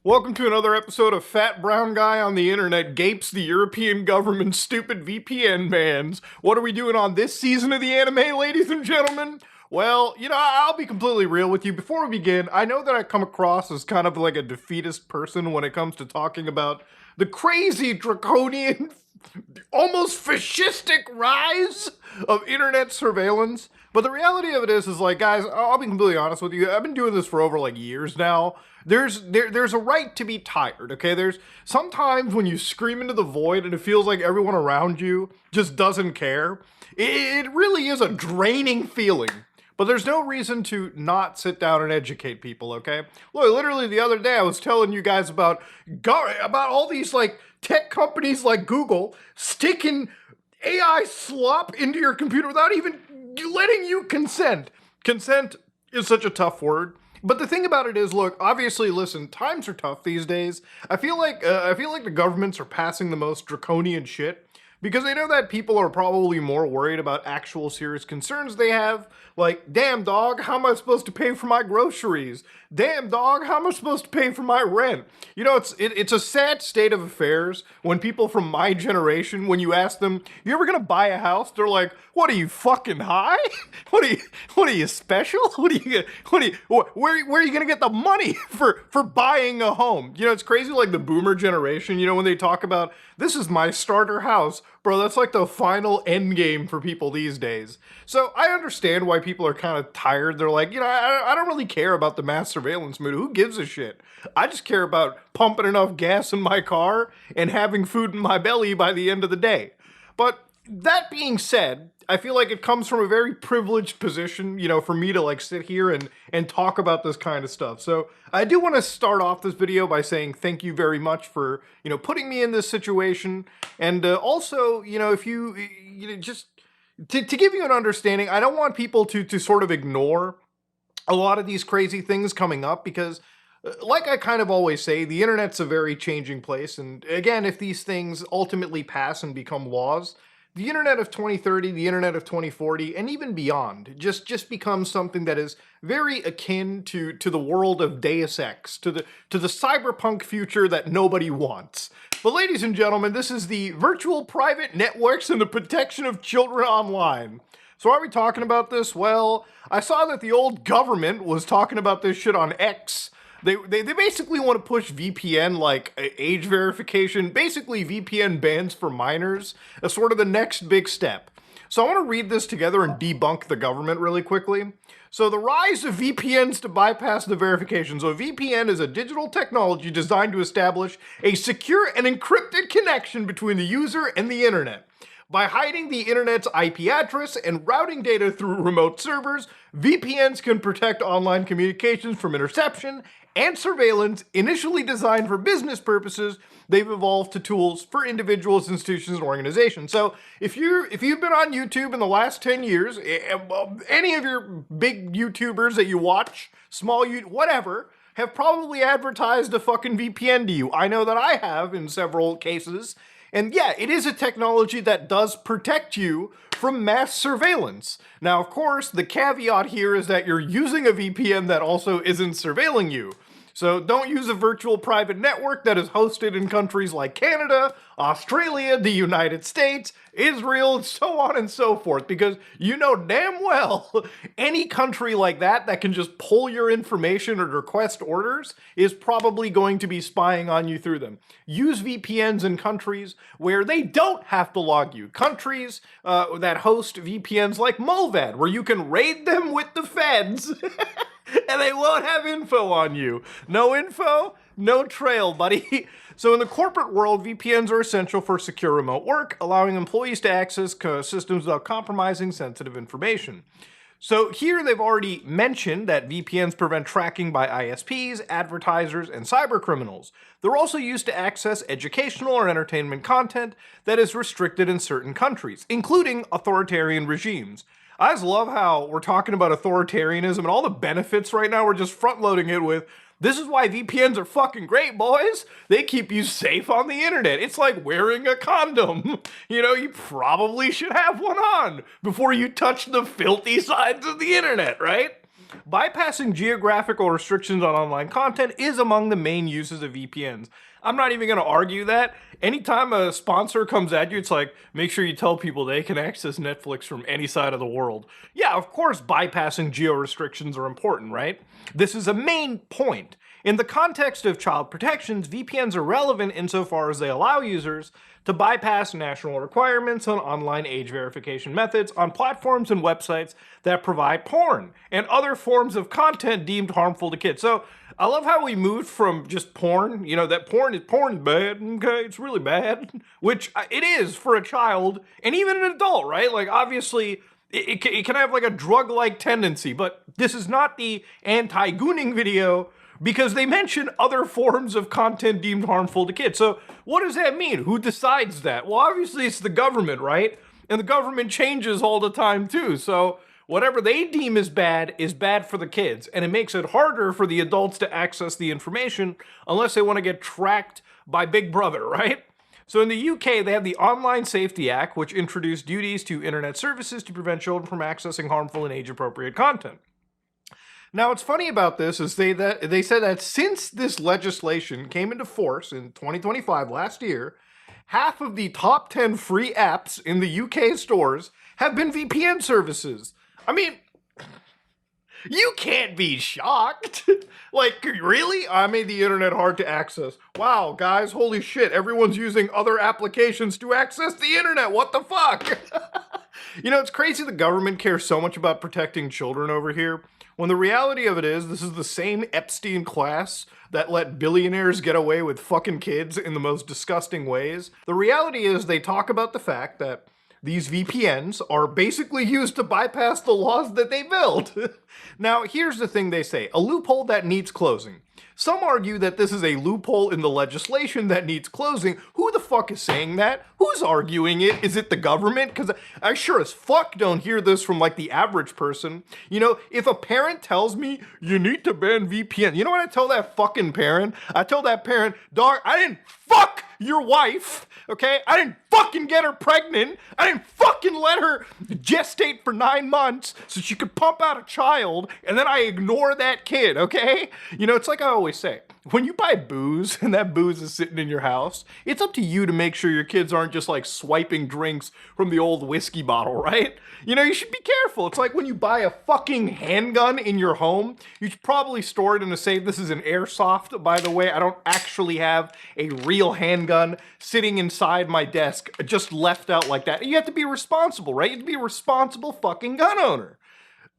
Welcome to another episode of Fat Brown Guy on the Internet Gapes the European government's stupid VPN bans. What are we doing on this season of the anime, ladies and gentlemen? Well, I'll be completely real with you. Before we begin, I know that I come across as kind of like a defeatist person when it comes to talking about the crazy, draconian, almost fascistic rise of internet surveillance. But the reality of it is like, guys, I'll be completely honest with you. I've been doing this for over like years now. There's a right to be tired, okay? There's sometimes when you scream into the void and it feels like everyone around you just doesn't care. It really is a draining feeling. But there's no reason to not sit down and educate people, okay? Look, literally the other day I was telling you guys about all these like tech companies like Google sticking AI slop into your computer without even letting you consent. Consent is such a tough word. But the thing about it is, look, obviously, listen, times are tough these days. I feel like the governments are passing the most draconian shit because they know that people are probably more worried about actual serious concerns they have. Like, damn dog, how am I supposed to pay for my groceries? Damn dog, how am I supposed to pay for my rent? You know, it's a sad state of affairs when people from my generation, when you ask them, you ever gonna buy a house? They're like, what are you, fucking high? What are you special? Where are you gonna get the money for buying a home? You know, it's crazy like the boomer generation, when they talk about, this is my starter house. Bro, that's like the final end game for people these days. So I understand why people are kind of tired. They're like, I don't really care about the mass surveillance mood. Who gives a shit? I just care about pumping enough gas in my car and having food in my belly by the end of the day. But that being said, I feel like it comes from a very privileged position, for me to like sit here and talk about this kind of stuff. So I do want to start off this video by saying thank you very much for, putting me in this situation. And also, if just to give you an understanding, I don't want people to sort of ignore a lot of these crazy things coming up because like I kind of always say, the internet's a very changing place. And again, if these things ultimately pass and become laws, the internet of 2030, the internet of 2040, and even beyond just becomes something that is very akin to the world of Deus Ex, to the cyberpunk future that nobody wants. But ladies and gentlemen, this is the virtual private networks and the protection of children online. So why are we talking about this? Well, I saw that the old government was talking about this shit on X. They basically want to push VPN, like age verification, basically VPN bans for minors, as sort of the next big step. So I want to read this together and debunk the government really quickly. So the rise of VPNs to bypass the verification. So a VPN is a digital technology designed to establish a secure and encrypted connection between the user and the internet. By hiding the internet's IP address and routing data through remote servers, VPNs can protect online communications from interception and surveillance. Initially designed for business purposes, they've evolved to tools for individuals, institutions, and organizations. So if you've been on YouTube in the last 10 years, any of your big YouTubers that you watch, whatever, have probably advertised a fucking VPN to you. I know that I have in several cases. And yeah, it is a technology that does protect you from mass surveillance. Now, of course, the caveat here is that you're using a VPN that also isn't surveilling you. So don't use a virtual private network that is hosted in countries like Canada, Australia, the United States, Israel, and so on and so forth, because you know damn well any country like that can just pull your information or request orders is probably going to be spying on you through them. Use VPNs in countries where they don't have to log you. Countries that host VPNs like Mulvad, where you can raid them with the feds and they won't have info on you. No info, no trail, buddy. So in the corporate world, VPNs are essential for secure remote work, allowing employees to access systems without compromising sensitive information. So here they've already mentioned that VPNs prevent tracking by ISPs, advertisers, and cybercriminals. They're also used to access educational or entertainment content that is restricted in certain countries, including authoritarian regimes. I just love how we're talking about authoritarianism and all the benefits right now. We're just front-loading it with, this is why VPNs are fucking great, boys. They keep you safe on the internet. It's like wearing a condom. You probably should have one on before you touch the filthy sides of the internet, right? Bypassing geographical restrictions on online content is among the main uses of VPNs. I'm not even going to argue that. Anytime a sponsor comes at you, it's like, make sure you tell people they can access Netflix from any side of the world. Yeah, of course, bypassing geo restrictions are important, right? This is a main point. In the context of child protections, VPNs are relevant insofar as they allow users to bypass national requirements on online age verification methods on platforms and websites that provide porn and other forms of content deemed harmful to kids. So I love how we moved from just porn, that porn is bad, okay, it's really bad, which it is for a child and even an adult, right? Like, obviously, it can have like a drug-like tendency, but this is not the anti-gooning video because they mention other forms of content deemed harmful to kids. So what does that mean? Who decides that? Well, obviously it's the government, right? And the government changes all the time too. So whatever they deem is bad for the kids. And it makes it harder for the adults to access the information unless they want to get tracked by Big Brother, right? So in the UK, they have the Online Safety Act, which introduced duties to internet services to prevent children from accessing harmful and age-appropriate content. Now, what's funny about this is they said that since this legislation came into force in 2025, last year, half of the top 10 free apps in the UK stores have been VPN services. I mean, you can't be shocked. Like, really? I made the internet hard to access. Wow, guys, holy shit, everyone's using other applications to access the internet. What the fuck? It's crazy the government cares so much about protecting children over here, when the reality of it is this is the same Epstein class that let billionaires get away with fucking kids in the most disgusting ways. The reality is they talk about the fact that these VPNs are basically used to bypass the laws that they built. Now, here's the thing they say, a loophole that needs closing. Some argue that this is a loophole in the legislation that needs closing. Who the fuck is saying that? Who's arguing it? Is it the government? Because I sure as fuck don't hear this from like the average person. If a parent tells me you need to ban VPN, you know what I tell that fucking parent? I tell that parent, dog, I didn't fuck your wife, okay? I didn't fucking get her pregnant. I didn't fucking let her gestate for 9 months so she could pump out a child, and then I ignore that kid, okay? It's like I always say, when you buy booze and that booze is sitting in your house, it's up to you to make sure your kids aren't just like swiping drinks from the old whiskey bottle, right? You should be careful. It's like when you buy a fucking handgun in your home, you should probably store it in a safe. This is an airsoft, by the way. I don't actually have a real handgun sitting inside my desk, just left out like that. You have to be responsible, right? You have to be a responsible fucking gun owner.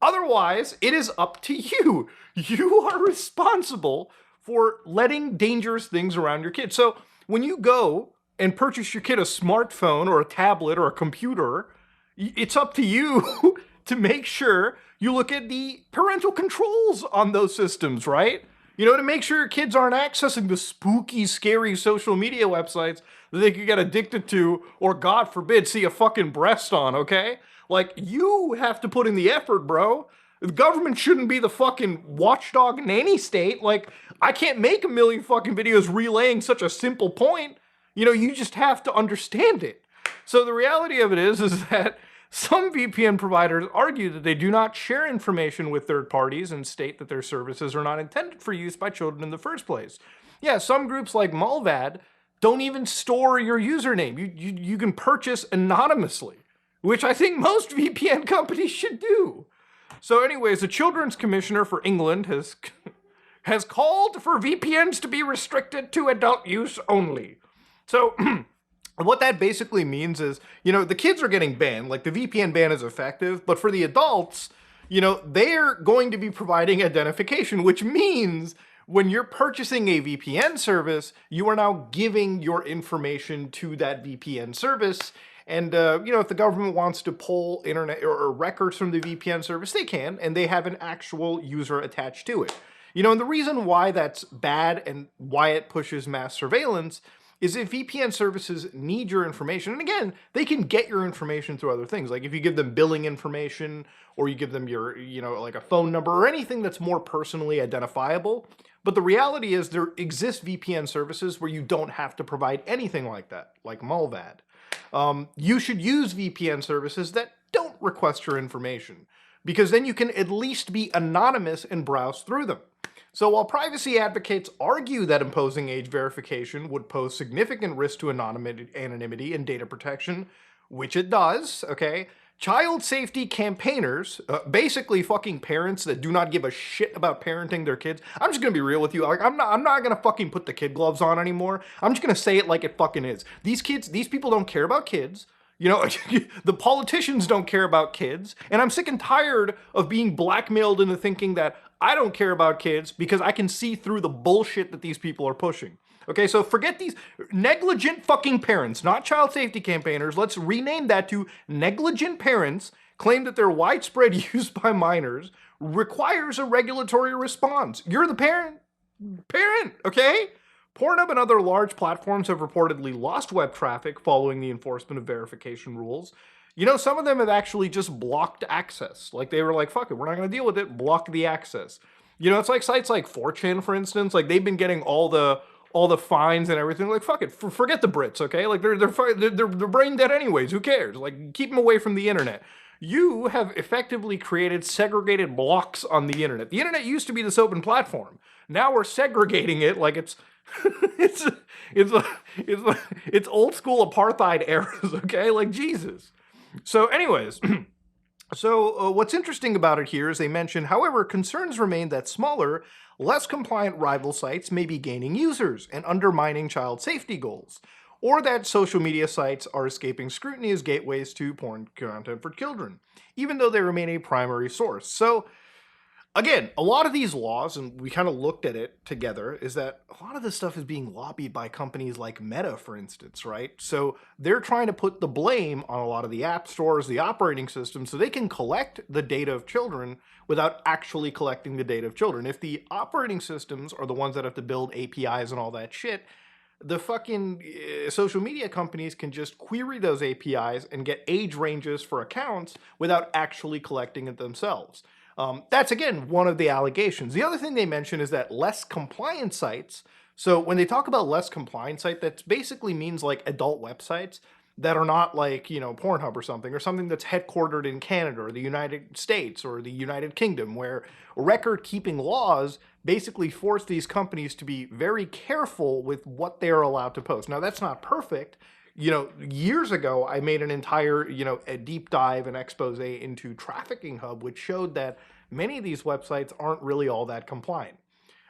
Otherwise, it is up to you. You are responsible for letting dangerous things around your kid. So when you go and purchase your kid a smartphone or a tablet or a computer, it's up to you to make sure you look at the parental controls on those systems, right? To make sure your kids aren't accessing the spooky, scary social media websites that they could get addicted to or, God forbid, see a fucking breast on, okay? Like, you have to put in the effort, bro. The government shouldn't be the fucking watchdog in any state. Like, I can't make a million fucking videos relaying such a simple point. You just have to understand it. So the reality of it is that some VPN providers argue that they do not share information with third parties and state that their services are not intended for use by children in the first place. Yeah, some groups like Mulvad don't even store your username. You can purchase anonymously, which I think most VPN companies should do. So anyways, the Children's Commissioner for England has called for VPNs to be restricted to adult use only. So what that basically means is, the kids are getting banned, like the VPN ban is effective, but for the adults, they're going to be providing identification, which means when you're purchasing a VPN service, you are now giving your information to that VPN service. And, if the government wants to pull internet or records from the VPN service, they can, and they have an actual user attached to it. And the reason why that's bad and why it pushes mass surveillance is if VPN services need your information, and again, they can get your information through other things. Like if you give them billing information or you give them your, like a phone number or anything that's more personally identifiable. But the reality is there exist VPN services where you don't have to provide anything like that, like Mulvad. You should use VPN services that don't request your information. because then you can at least be anonymous and browse through them. So while privacy advocates argue that imposing age verification would pose significant risk to anonymity and data protection, which it does, okay, child safety campaigners, basically fucking parents that do not give a shit about parenting their kids. I'm just gonna be real with you. Like, I'm not gonna fucking put the kid gloves on anymore. I'm just gonna say it like it fucking is. These people don't care about kids. You know, the politicians don't care about kids, and I'm sick and tired of being blackmailed into thinking that I don't care about kids because I can see through the bullshit that these people are pushing. Okay, so forget these negligent fucking parents, not child safety campaigners. Let's rename that to negligent parents claim that their widespread use by minors requires a regulatory response. You're the parent, okay? Pornhub and other large platforms have reportedly lost web traffic following the enforcement of verification rules. You know, some of them have actually just blocked access. Like, they were like, fuck it, we're not going to deal with it, block the access. You know, it's like sites like 4chan, for instance, like they've been getting all the fines and everything. Like, fuck it, forget the Brits, okay? Like, they're brain dead anyways, who cares? Like, keep them away from the internet. You have effectively created segregated blocks on the internet. The internet used to be this open platform. Now we're segregating it like it's it's old school apartheid eras, okay? Like, Jesus. So anyways, what's interesting about it here is they mention, however, concerns remain that smaller, less compliant rival sites may be gaining users and undermining child safety goals, or that social media sites are escaping scrutiny as gateways to porn content for children, even though they remain a primary source. So again, a lot of these laws, and we kind of looked at it together, is that a lot of this stuff is being lobbied by companies like Meta, for instance, right? So they're trying to put the blame on a lot of the app stores, the operating systems, so they can collect the data of children without actually collecting the data of children. If the operating systems are the ones that have to build APIs and all that shit, the fucking social media companies can just query those APIs and get age ranges for accounts without actually collecting it themselves. That's, again, one of the allegations. The other thing they mention is that less compliant sites, so when they talk about less compliant site, that basically means like adult websites that are not like, you know, Pornhub or something that's headquartered in Canada or the United States or the United Kingdom, where record-keeping laws basically force these companies to be very careful with what they're allowed to post. Now, that's not perfect. You know, years ago, I made an entire, you know, a deep dive and expose into Trafficking Hub, which showed that many of these websites aren't really all that compliant.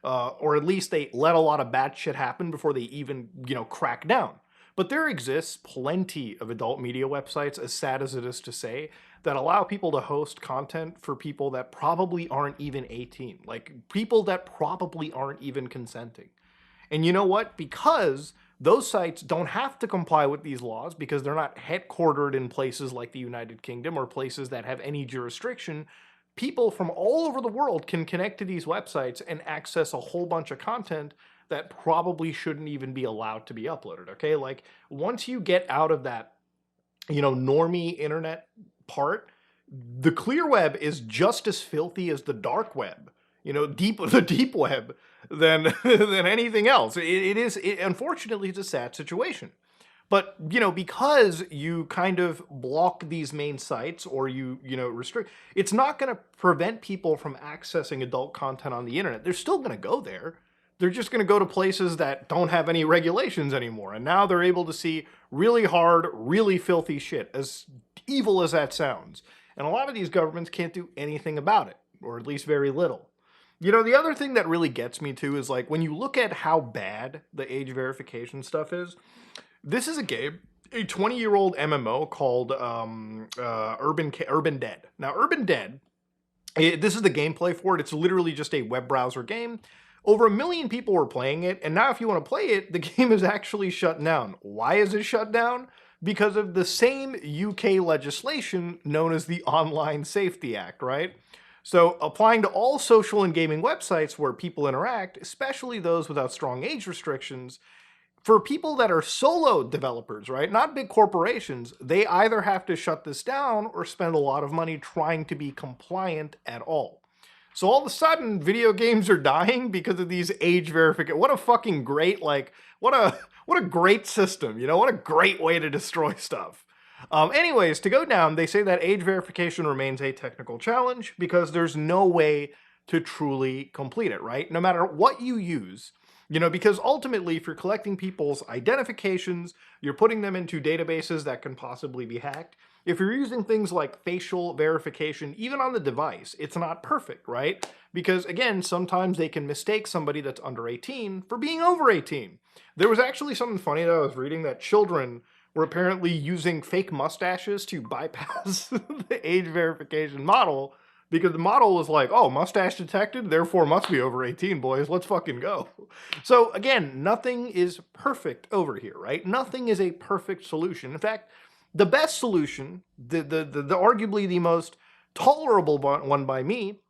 Or at least they let a lot of bad shit happen before they even, you know, crack down. But there exists plenty of adult media websites, as sad as it is to say, that allow people to host content for people that probably aren't even 18. Like, people that probably aren't even consenting. And you know what? Because those sites don't have to comply with these laws because they're not headquartered in places like the United Kingdom or places that have any jurisdiction. People from all over the world can connect to these websites and access a whole bunch of content that probably shouldn't even be allowed to be uploaded, okay? Like, once you get out of that, you know, normie internet part, the clear web is just as filthy as the dark web, you know, the deep web than anything else. Unfortunately, it's a sad situation. But, you know, because you kind of block these main sites or you know, restrict, it's not going to prevent people from accessing adult content on the internet. They're still going to go there. They're just going to go to places that don't have any regulations anymore. And now they're able to see really hard, really filthy shit, as evil as that sounds. And a lot of these governments can't do anything about it, or at least very little. You know, the other thing that really gets me too is, like, when you look at how bad the age verification stuff is, this is a game, a 20-year-old MMO called Urban Dead. Now, Urban Dead, this is the gameplay for it. It's literally just a web browser game. Over 1 million people were playing it, and now if you want to play it, the game is actually shut down. Why is it shut down? Because of the same UK legislation known as the Online Safety Act, right? So applying to all social and gaming websites where people interact, especially those without strong age restrictions, for people that are solo developers, right, not big corporations, they either have to shut this down or spend a lot of money trying to be compliant at all. So all of a sudden, video games are dying because of these age verification. What a fucking great, like, what a great system, you know? What a great way to destroy stuff. Anyways, to go down, they say that age verification remains a technical challenge because there's no way to truly complete it, right? No matter what you use, because ultimately, if you're collecting people's identifications, you're putting them into databases that can possibly be hacked. If you're using things like facial verification, even on the device, it's not perfect, right? Because again, sometimes they can mistake somebody that's under 18 for being over 18. There was actually something funny that I was reading that children were apparently using fake mustaches to bypass the age verification model because the model was like, oh, mustache detected, therefore must be over 18, boys. Let's fucking go. So again, nothing is perfect over here, right? Nothing is a perfect solution. In fact, the best solution, the arguably the most tolerable one by me,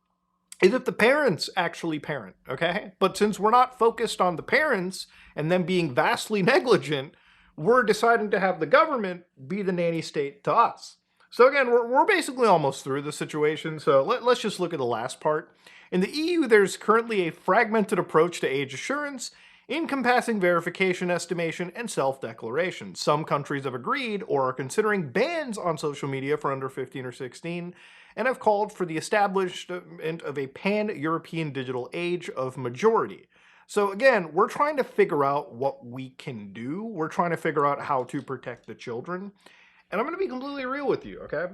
is if the parents actually parent, okay? But since we're not focused on the parents and them being vastly negligent, we're deciding to have the government be the nanny state to us. So again, we're basically almost through the situation, so let's just look at the last part. In the EU, there's currently a fragmented approach to age assurance, encompassing verification, estimation, and self-declaration. Some countries have agreed or are considering bans on social media for under 15 or 16, and have called for the establishment of a pan-European digital age of majority. So again, we're trying to figure out what we can do. We're trying to figure out how to protect the children. And I'm going to be completely real with you, okay?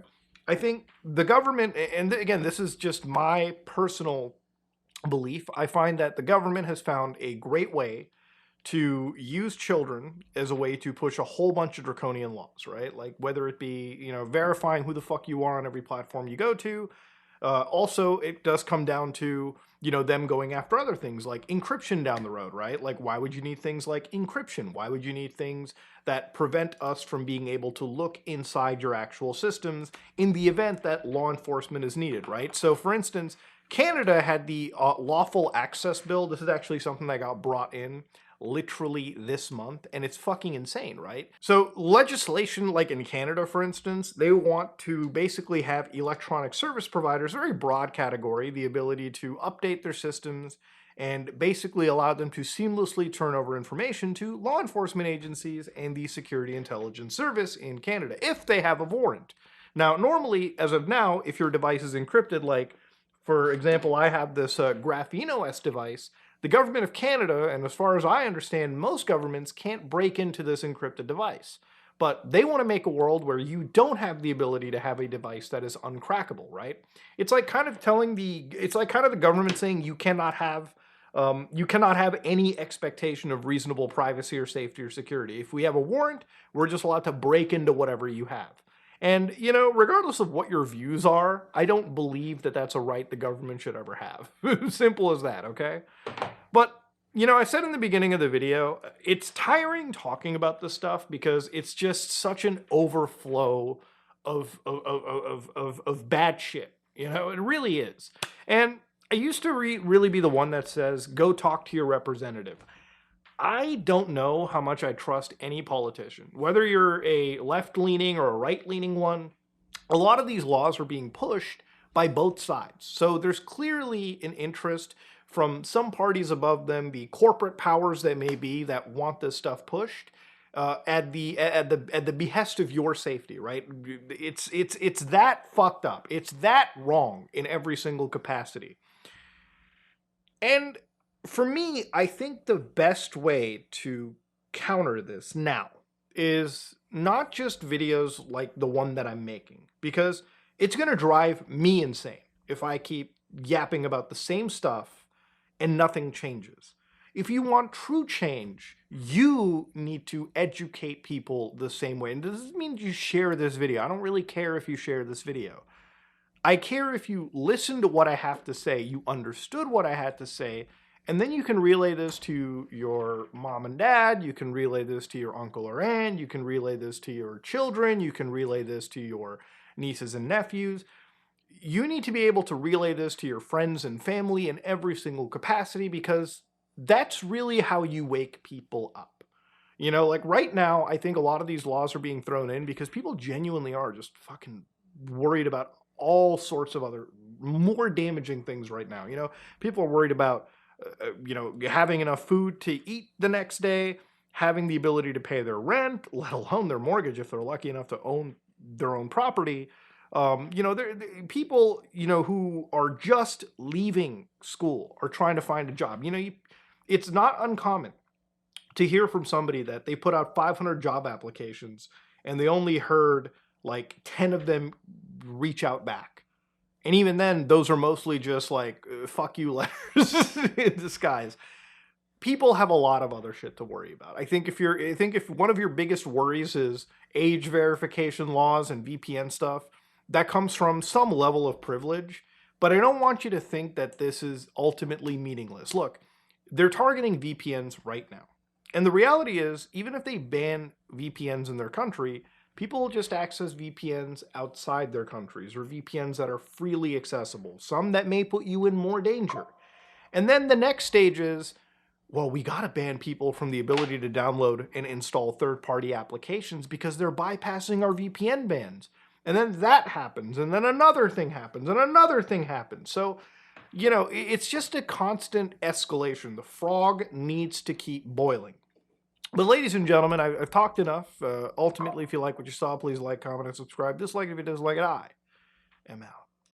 I think the government, and again, this is just my personal belief, I find that the government has found a great way to use children as a way to push a whole bunch of draconian laws, right? Like whether it be, verifying who the fuck you are on every platform you go to. Also, it does come down to, them going after other things like encryption down the road, right? Like, why would you need things like encryption? Why would you need things that prevent us from being able to look inside your actual systems in the event that law enforcement is needed, right? So, for instance, Canada had the lawful access bill. This is actually something that got brought in literally this month, and it's fucking insane, right? So legislation like in Canada, for instance, they want to basically have electronic service providers, very broad category, the ability to update their systems and basically allow them to seamlessly turn over information to law enforcement agencies and the Security Intelligence Service in Canada, if they have a warrant. Now, normally, as of now, if your device is encrypted, like, for example, I have this Graphene OS device, the government of Canada, and as far as I understand, most governments can't break into this encrypted device. But they want to make a world where you don't have the ability to have a device that is uncrackable, right? It's like kind of the government saying you cannot have any expectation of reasonable privacy or safety or security. If we have a warrant, we're just allowed to break into whatever you have. And, regardless of what your views are, I don't believe that that's a right the government should ever have. Simple as that, okay? But, I said in the beginning of the video, it's tiring talking about this stuff because it's just such an overflow of bad shit. It really is. And I used to really be the one that says, go talk to your representative. I don't know how much I trust any politician, whether you're a left-leaning or a right-leaning one. A lot of these laws are being pushed by both sides. So there's clearly an interest from some parties above them, the corporate powers that may be, that want this stuff pushed at the behest of your safety, right? It's that fucked up. It's that wrong in every single capacity. And for me, I think the best way to counter this now is not just videos like the one that I'm making, because it's going to drive me insane if I keep yapping about the same stuff and nothing changes. If you want true change, you need to educate people the same way. And this means you share this video. I don't really care if you share this video. I care if you listen to what I have to say, you understood what I had to say, and then you can relay this to your mom and dad, you can relay this to your uncle or aunt, you can relay this to your children, you can relay this to your nieces and nephews. You need to be able to relay this to your friends and family in every single capacity, because that's really how you wake people up. Like right now, I think a lot of these laws are being thrown in because people genuinely are just fucking worried about all sorts of other more damaging things right now. People are worried about having enough food to eat the next day, having the ability to pay their rent, let alone their mortgage if they're lucky enough to own their own property. People, who are just leaving school or trying to find a job. It's not uncommon to hear from somebody that they put out 500 job applications and they only heard like 10 of them reach out back. And even then, those are mostly just like fuck you letters in disguise. People have a lot of other shit to worry about. I think if one of your biggest worries is age verification laws and VPN stuff, that comes from some level of privilege. But I don't want you to think that this is ultimately meaningless. Look, they're targeting VPNs right now. And the reality is, even if they ban VPNs in their country, people will just access VPNs outside their countries or VPNs that are freely accessible, some that may put you in more danger. And then the next stage is, well, we got to ban people from the ability to download and install third-party applications because they're bypassing our VPN bans. And then that happens, and then another thing happens, and another thing happens. So, it's just a constant escalation. The frog needs to keep boiling. But ladies and gentlemen, I've talked enough. Ultimately, if you like what you saw, please like, comment, and subscribe. Dislike it if you dislike it. I am out.